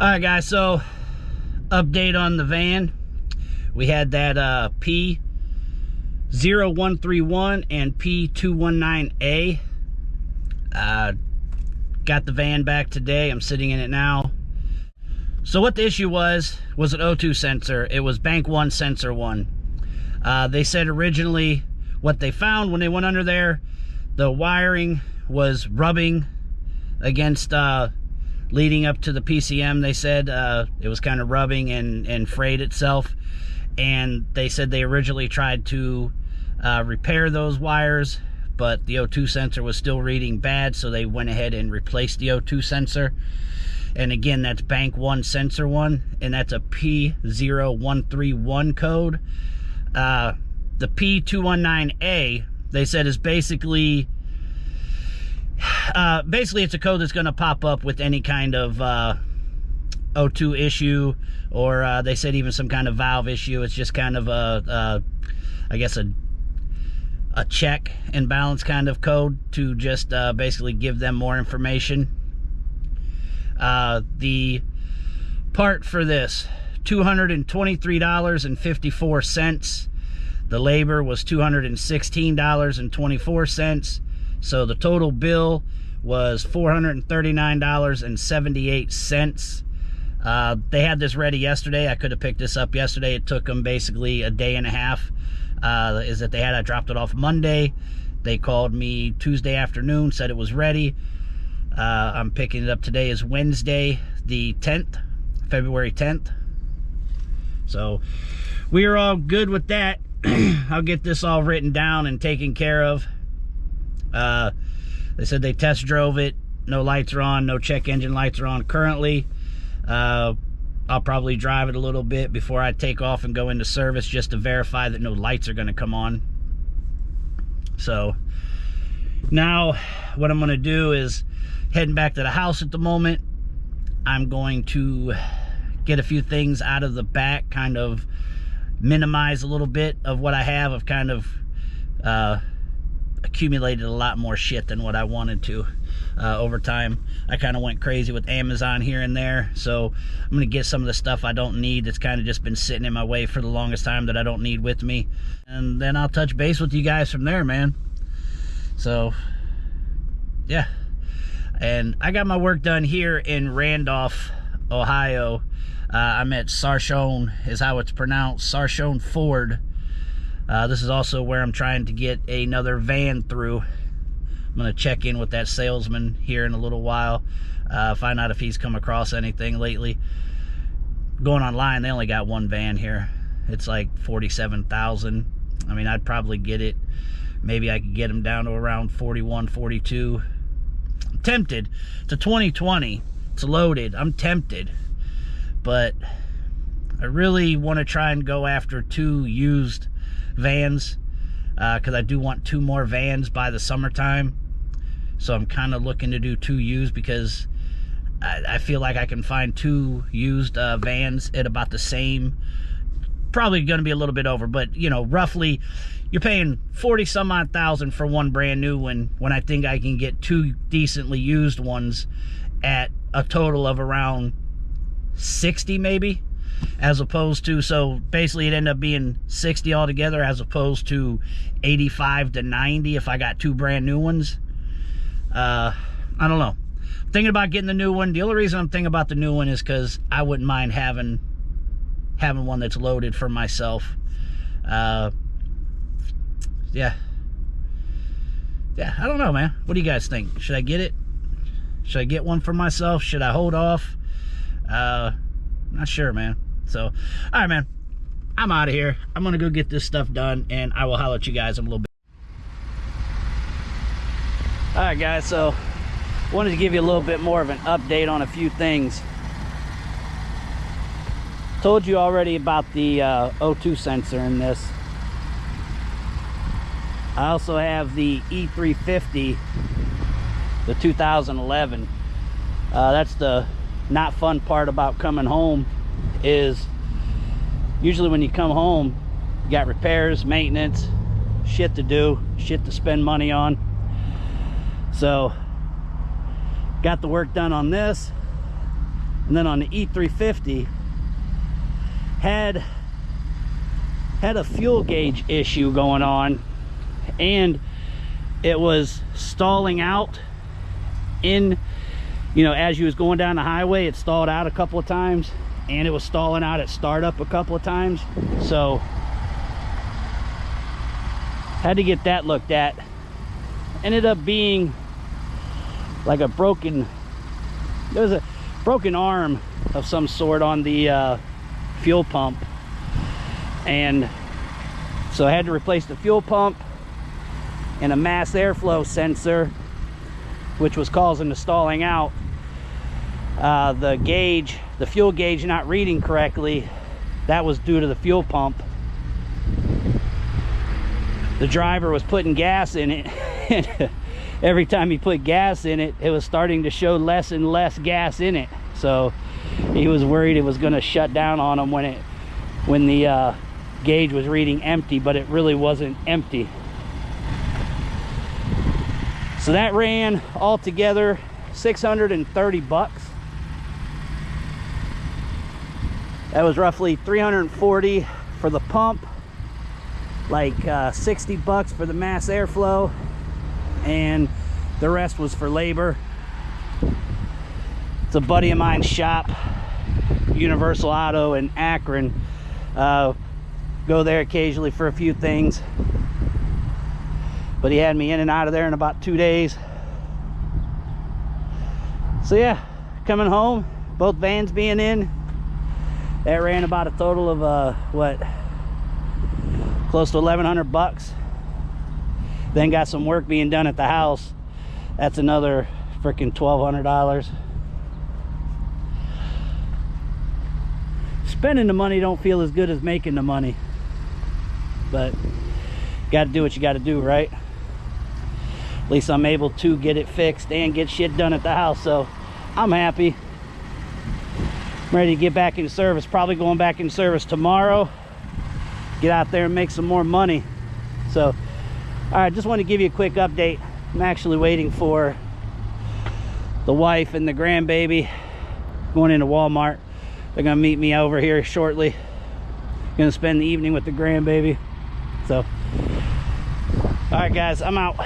Alright guys, so update on the van. We had that P0131 and P219a. Got the van back today. I'm sitting in it now. So what the issue was an O2 sensor. It was bank 1 sensor 1. They said originally what they found when they went under there, the wiring was rubbing against leading up to the PCM. They said it was kind of rubbing and frayed itself, and they said they originally tried to repair those wires, but the O2 sensor was still reading bad, so they went ahead and replaced the O2 sensor. And again, that's bank 1 sensor 1, and that's a P0131 code. The P219a, they said, is basically it's a code that's going to pop up with any kind of O2 issue, or they said even some kind of valve issue. It's just kind of I guess a check and balance kind of code to just basically give them more information. The part for this, $223.54. The labor was $216.24. So the total bill was $439.78. They had this ready yesterday. I could have picked this up yesterday. It took them basically a day and a half. I dropped it off Monday. They called me Tuesday afternoon, said it was ready. I'm picking it up today is Wednesday, the 10th, February 10th. So we are all good with that. I'll get this all written down and taken care of. They said they test drove it. No lights are on. No check engine lights are on currently. I'll probably drive it a little bit before I take off and go into service just to verify that no lights are going to come on. So now what I'm going to do is heading back to the house at the moment. I'm going to get a few things out of the back, kind of minimize a little bit of what I have. I've kind of accumulated a lot more shit than what I wanted to over time. I kind of went crazy with Amazon here and there, so I'm gonna get some of the stuff I don't need that's kind of just been sitting in my way for the longest time that I don't need with me, and then I'll touch base with you guys from there, man. So yeah, and I got my work done here in Randolph, Ohio. I'm at Sarshone is how it's pronounced, Sarshone Ford. This is also where I'm trying to get another van through. I'm going to check in with that salesman here in a little while, find out if he's come across anything lately. Going online, they only got one van here. It's like $47,000. I mean, I'd probably get it. Maybe I could get them down to around 41, 42. I'm tempted. It's a 2020. It's loaded. I'm tempted. But I really want to try and go after 2 used vans, because I do want 2 more vans by the summertime. So I'm kind of looking to do 2 used, because I feel like I can find 2 used vans at about the same, probably going to be a little bit over, but you know, roughly you're paying 40 some odd thousand for one brand new one, when I think I can get 2 decently used ones at a total of around 60 maybe, as opposed to, so basically it ended up being 60 altogether, as opposed to 85 to 90 if I got 2 brand new ones. I don't know, I'm thinking about getting the new one. The only reason I'm thinking about the new one is because I wouldn't mind having one that's loaded for myself. Yeah, I don't know, man. What do you guys think? Should I get it? Should I get one for myself? Should I hold off? Not sure, man. So, all right, man, I'm out of here. I'm gonna go get this stuff done, and I will holler at you guys in a little bit. All right, guys, so wanted to give you a little bit more of an update on a few things. Told you already about the O2 sensor in this. I also have the E350, the 2011. That's the not fun part about coming home, is usually when you come home, you got repairs, maintenance, shit to do, shit to spend money on. So got the work done on this. And then on the E350 had a fuel gauge issue going on, and it was stalling out in, you know, as you was going down the highway, it stalled out a couple of times, and it was stalling out at startup a couple of times. So had to get that looked at. Ended up being like a broken, there was a broken arm of some sort on the fuel pump, and so I had to replace the fuel pump and a mass airflow sensor, which was causing the stalling out. The gauge, the fuel gauge not reading correctly, that was due to the fuel pump. The driver was putting gas in it, and every time he put gas in it, it was starting to show less and less gas in it. So he was worried it was going to shut down on him when the gauge was reading empty, but it really wasn't empty. So that ran altogether $630. That was roughly $340 for the pump, like $60 for the mass airflow, and the rest was for labor. It's a buddy of mine's shop, Universal Auto in Akron. Go there occasionally for a few things, but he had me in and out of there in about 2 days. So yeah, coming home, both vans being in, that ran about a total of what, close to $1,100. Then got some work being done at the house, that's another freaking $1,200. Spending the money don't feel as good as making the money, but got to do what you got to do, right? At least I'm able to get it fixed and get shit done at the house, so I'm happy. I'm ready to get back in service, probably going back in service tomorrow, get out there and make some more money. So all right, just want to give you a quick update. I'm actually waiting for the wife and the grandbaby, going into Walmart. They're gonna meet me over here shortly. Gonna spend the evening with the grandbaby. So all right guys, I'm out.